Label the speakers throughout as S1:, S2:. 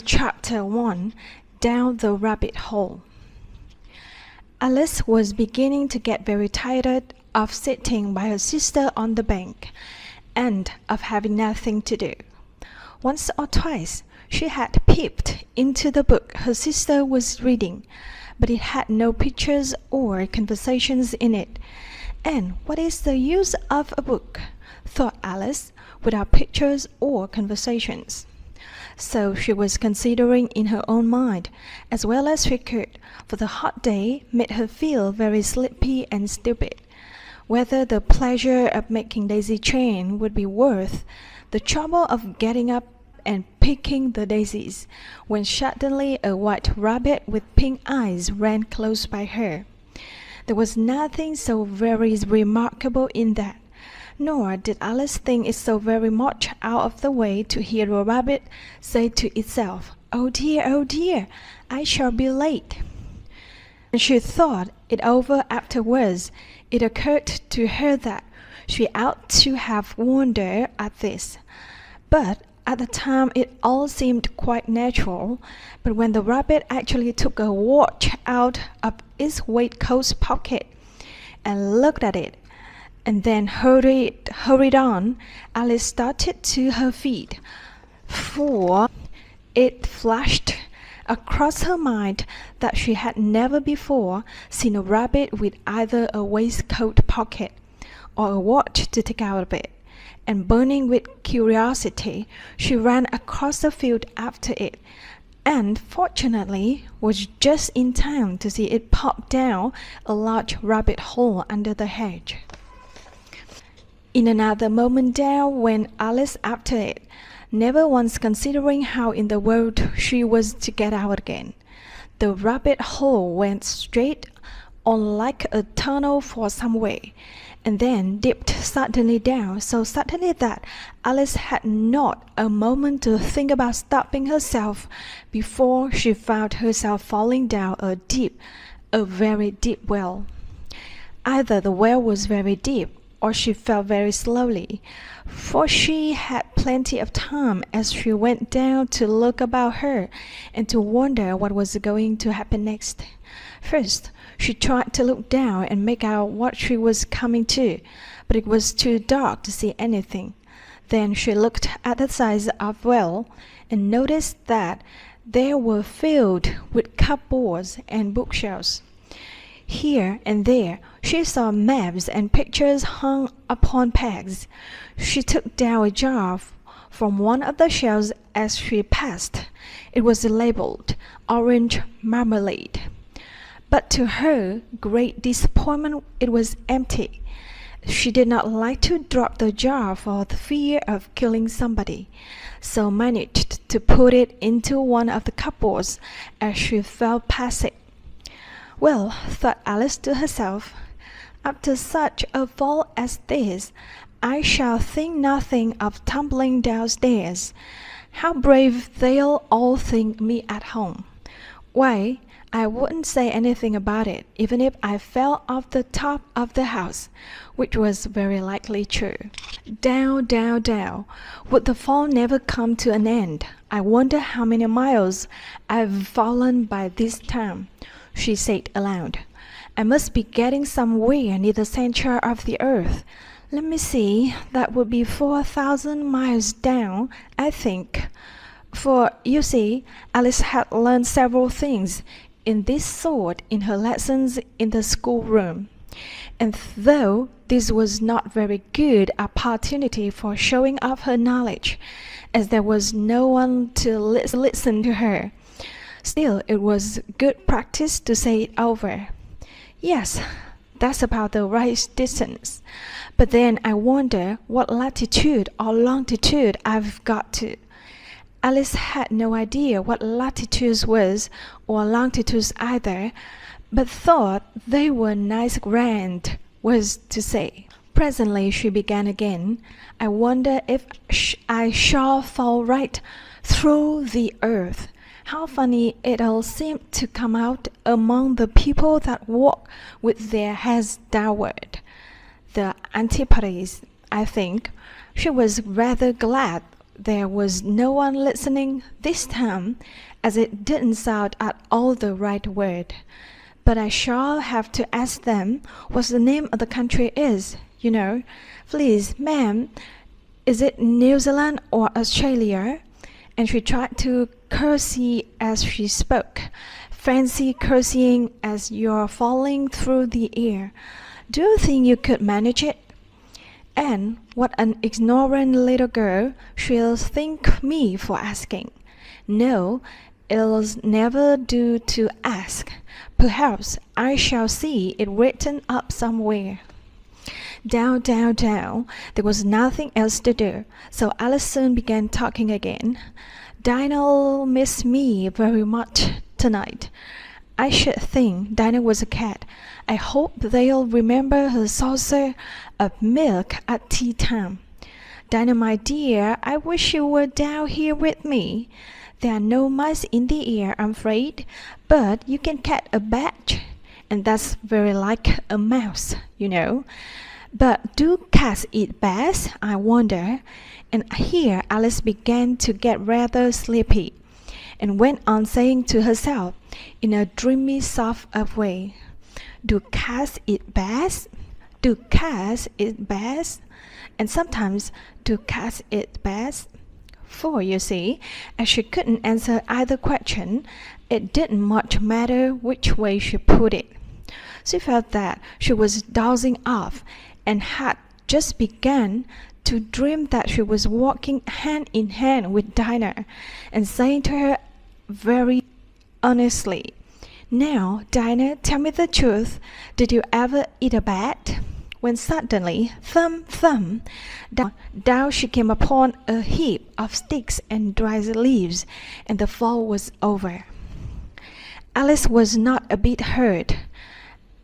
S1: Chapter 1 Down the Rabbit Hole. Alice was beginning to get very tired of sitting by her sister on the bank, and of having nothing to do. Once or twice she had peeped into the book her sister was reading, but it had no pictures or conversations in it. And what is the use of a book, thought Alice, without pictures or conversations? So she was considering in her own mind, as well as she could, for the hot day made her feel very sleepy and stupid, whether the pleasure of making daisy chain would be worth the trouble of getting up and picking the daisies, when suddenly a white rabbit with pink eyes ran close by her. There was nothing so very remarkable in that, nor did Alice think it so very much out of the way to hear a rabbit say to itself, oh dear, I shall be late." When she thought it over afterwards, it occurred to her that she ought to have wondered at this. But at the time it all seemed quite natural. But when the rabbit actually took a watch out of its waistcoat pocket and looked at it, and then hurried on, Alice started to her feet, for it flashed across her mind that she had never before seen a rabbit with either a waistcoat pocket or a watch to take out of it, and burning with curiosity, she ran across the field after it, and fortunately was just in time to see it pop down a large rabbit hole under the hedge. In another moment down went Alice after it, never once considering how in the world she was to get out again. The rabbit hole went straight on like a tunnel for some way, and then dipped suddenly down, so suddenly that Alice had not a moment to think about stopping herself before she found herself falling down a very deep well. Either the well was very deep, or she fell very slowly, for she had plenty of time as she went down to look about her and to wonder what was going to happen next. First, she tried to look down and make out what she was coming to, but it was too dark to see anything. Then she looked at the sides of the well and noticed that they were filled with cupboards and bookshelves. Here and there she saw maps and pictures hung upon pegs. She took down a jar from one of the shelves as she passed. It was labeled orange marmalade. But to her great disappointment it was empty. She did not like to drop the jar for the fear of killing somebody, so managed to put it into one of the cupboards as she fell past it. Well, thought Alice to herself, after such a fall as this, I shall think nothing of tumbling downstairs. How brave they'll all think me at home. Why, I wouldn't say anything about it, even if I fell off the top of the house, which was very likely true. Down, would the fall never come to an end? I wonder how many miles I've fallen by this time, she said aloud. I must be getting somewhere near the center of the earth. Let me see, that would be 4,000 miles down, I think. For, you see, Alice had learned several things in this sort in her lessons in the schoolroom, and though this was not very good opportunity for showing off her knowledge, as there was no one to listen to her, still it was good practice to say it over. Yes, that's about the right distance. But then I wonder what latitude or longitude I've got to. Alice had no idea what latitudes was, or longitudes either, but thought they were nice grand was to say. Presently she began again. I wonder if I shall fall right through the earth. How funny it'll seem to come out among the people that walk with their heads downward. The Antipodes, I think. She was rather glad there was no one listening this time, as it didn't sound at all the right word. But I shall have to ask them what the name of the country is, you know. Please, ma'am, is it New Zealand or Australia? And she tried to curtsy as she spoke. Fancy curtsying as you're falling through the air. Do you think you could manage it? And what an ignorant little girl she'll think me for asking. No, it'll never do to ask. Perhaps I shall see it written up somewhere. Down, down, down. There was nothing else to do, so Alice soon began talking again. Dinah'll miss me very much tonight. I should think Dinah was a cat. I hope they'll remember her saucer of milk at tea time. Dinah, my dear, I wish you were down here with me. There are no mice in the air, I'm afraid, but you can catch a bat, and that's very like a mouse, you know. But do cats eat bats, I wonder? And here Alice began to get rather sleepy, and went on saying to herself, in a dreamy sort of way, do cats eat bats? Do cats eat bats? And sometimes, do cats eat bats? For, you see, as she couldn't answer either question, it didn't much matter which way she put it. She felt that she was dozing off, and had just begun to dream that she was walking hand in hand with Dinah, and saying to her very earnestly, now, Dinah, tell me the truth. Did you ever eat a bat? When suddenly, thump, thump, down she came upon a heap of sticks and dry leaves, and the fall was over. Alice was not a bit hurt,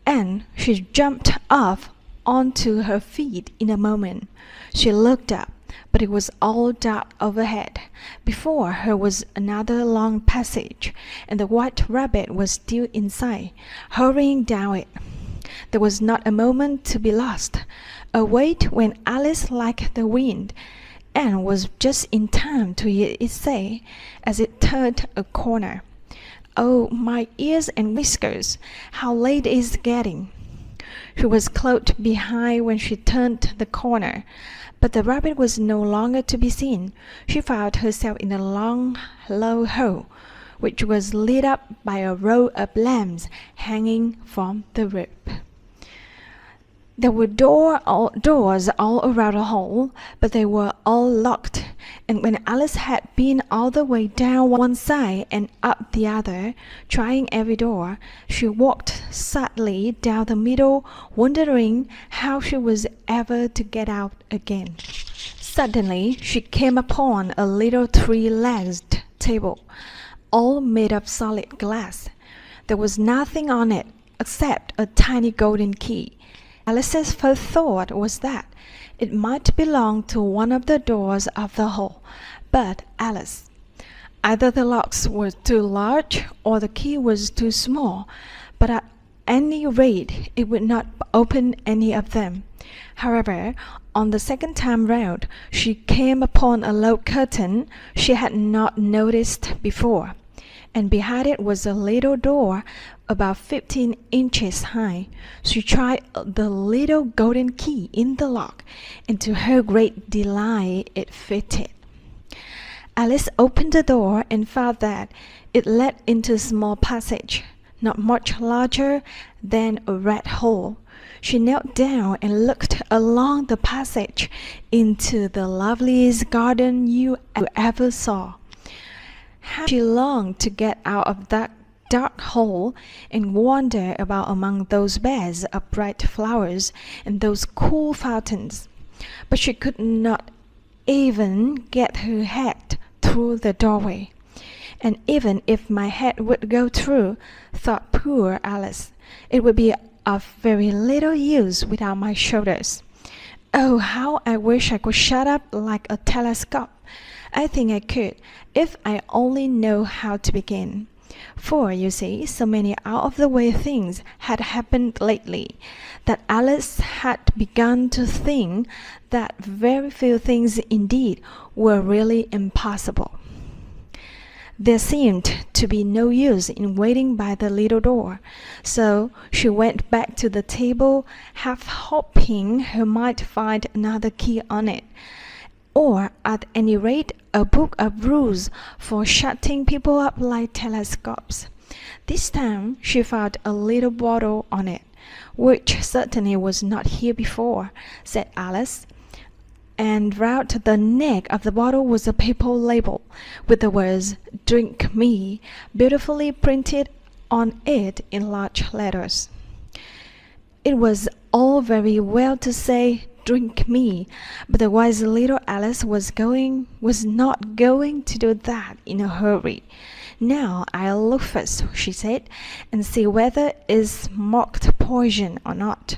S1: and she jumped off onto her feet in a moment. She looked up, but it was all dark overhead. Before her was another long passage, and the white rabbit was still inside, hurrying down it. There was not a moment to be lost. Away went Alice like the wind, and was just in time to hear it say, as it turned a corner, "Oh, my ears and whiskers, how late it is getting!" She was close behind when she turned the corner, but the rabbit was no longer to be seen. She found herself in a long, low hole, which was lit up by a row of lamps hanging from the roof. There were doors all around the hole, but they were all locked, and when Alice had been all the way down one side and up the other, trying every door, she walked sadly down the middle, wondering how she was ever to get out again. Suddenly she came upon a little three-legged table, all made of solid glass. There was nothing on it except a tiny golden key. Alice's first thought was that it might belong to one of the doors of the hole, but Alice, either the locks were too large or the key was too small, but at any rate it would not open any of them. However, on the second time round, she came upon a low curtain she had not noticed before, and behind it was a little door about 15 inches high. She tried the little golden key in the lock, and to her great delight it fitted. Alice opened the door and found that it led into a small passage, not much larger than a rat hole. She knelt down and looked along the passage into the loveliest garden you ever saw. How she longed to get out of that dark hole and wander about among those beds of bright flowers and those cool fountains. But she could not even get her head through the doorway. And even if my head would go through, thought poor Alice, it would be of very little use without my shoulders. Oh, how I wish I could shut up like a telescope. I think I could, if I only know how to begin. For, you see, so many out-of-the-way things had happened lately that Alice had begun to think that very few things indeed were really impossible. There seemed to be no use in waiting by the little door, so she went back to the table, half hoping she might find another key on it, or at any rate a book of rules for shutting people up like telescopes. This time she found a little bottle on it, which certainly was not here before, said Alice, and round the neck of the bottle was a paper label with the words "Drink Me" beautifully printed on it in large letters. It was all very well to say "Drink me," but the wise little Alice was not going to do that in a hurry. "Now I'll look first," she said, "and see whether it's marked poison or not."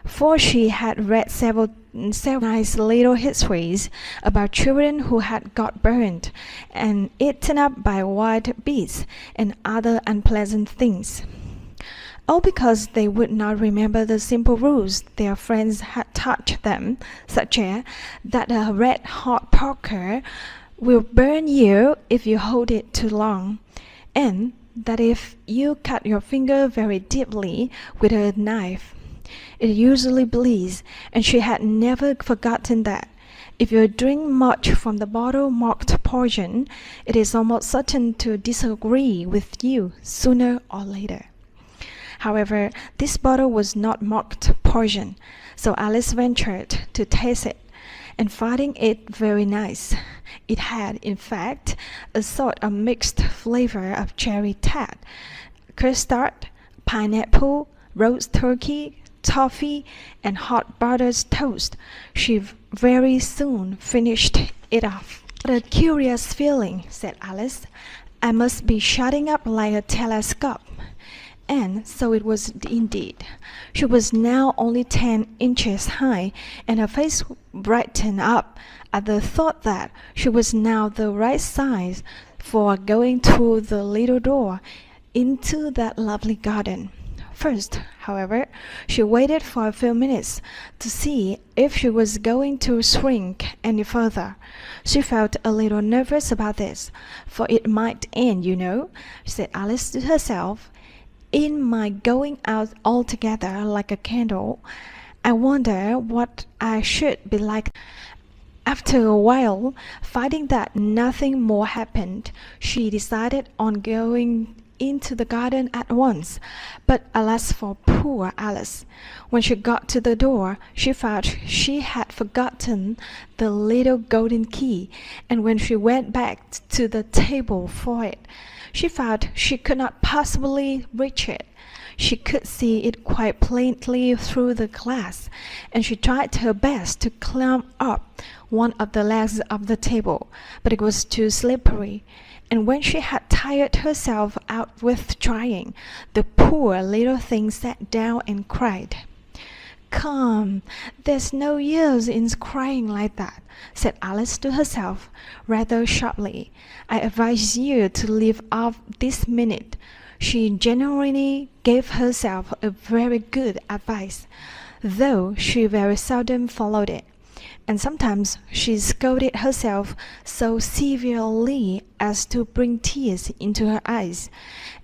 S1: For she had read several nice little histories about children who had got burned and eaten up by wild beasts and other unpleasant things. All because they would not remember the simple rules their friends had taught them, such as that a red-hot poker will burn you if you hold it too long, and that if you cut your finger very deeply with a knife, it usually bleeds, and she had never forgotten that if you drink much from the bottle marked poison, it is almost certain to disagree with you sooner or later. However, this bottle was not marked poison, so Alice ventured to taste it, and finding it very nice. It had, in fact, a sort of mixed flavor of cherry tart, custard, pineapple, roast turkey, toffee, and hot buttered toast. She very soon finished it off. "What a curious feeling," said Alice. "I must be shutting up like a telescope." And so it was indeed. She was now only 10 inches high, and her face brightened up at the thought that she was now the right size for going through the little door into that lovely garden. First, however, she waited for a few minutes to see if she was going to shrink any further. She felt a little nervous about this, for it might end, you know, said Alice to herself, in my going out altogether like a candle. I wonder what I should be like. After a while, finding that nothing more happened, she decided on going into the garden at once. But alas for poor Alice! When she got to the door, she found she had forgotten the little golden key, and when she went back to the table for it, she found she could not possibly reach it. She could see it quite plainly through the glass, and she tried her best to climb up one of the legs of the table, but it was too slippery. And when she had tired herself out with trying, the poor little thing sat down and cried. "Come, there's no use in crying like that," said Alice to herself, rather sharply. "I advise you to leave off this minute." She genuinely gave herself a very good advice, though she very seldom followed it. And sometimes she scolded herself so severely as to bring tears into her eyes,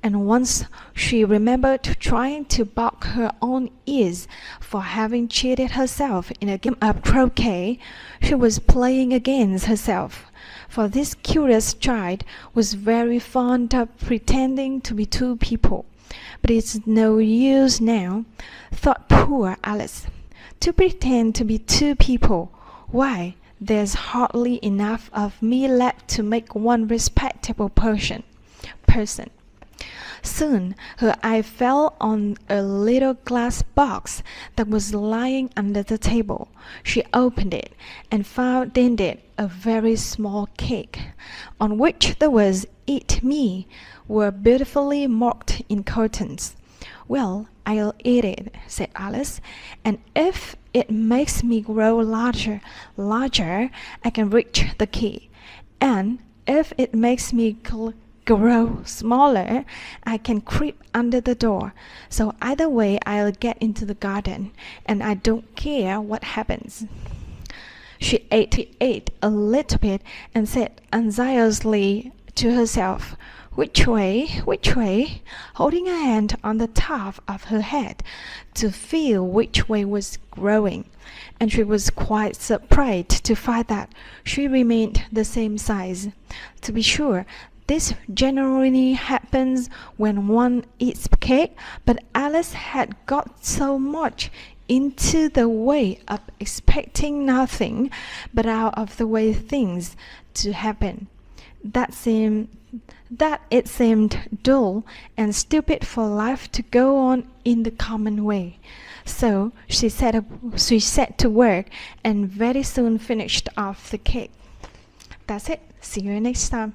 S1: and once she remembered trying to box her own ears for having cheated herself in a game of croquet she was playing against herself, for this curious child was very fond of pretending to be two people. But it's no use now, thought poor Alice, to pretend to be two people. Why, there's hardly enough of me left to make one respectable person. Soon her eye fell on a little glass box that was lying under the table. She opened it and found in it a very small cake, on which the words "Eat me" were beautifully marked in curtains. "Well, I'll eat it," said Alice, "and if it makes me grow larger, I can reach the key, and if it makes me grow smaller, I can creep under the door. So either way, I'll get into the garden, and I don't care what happens. She ate a little bit and said anxiously to herself, "Which way? Which way?" holding her hand on the top of her head to feel which way was growing. And she was quite surprised to find that she remained the same size. To be sure, this generally happens when one eats cake, but Alice had got so much into the way of expecting nothing but out of the way things to happen that it seemed dull and stupid for life to go on in the common way. So she set to work and very soon finished off the cake. That's it. See you next time.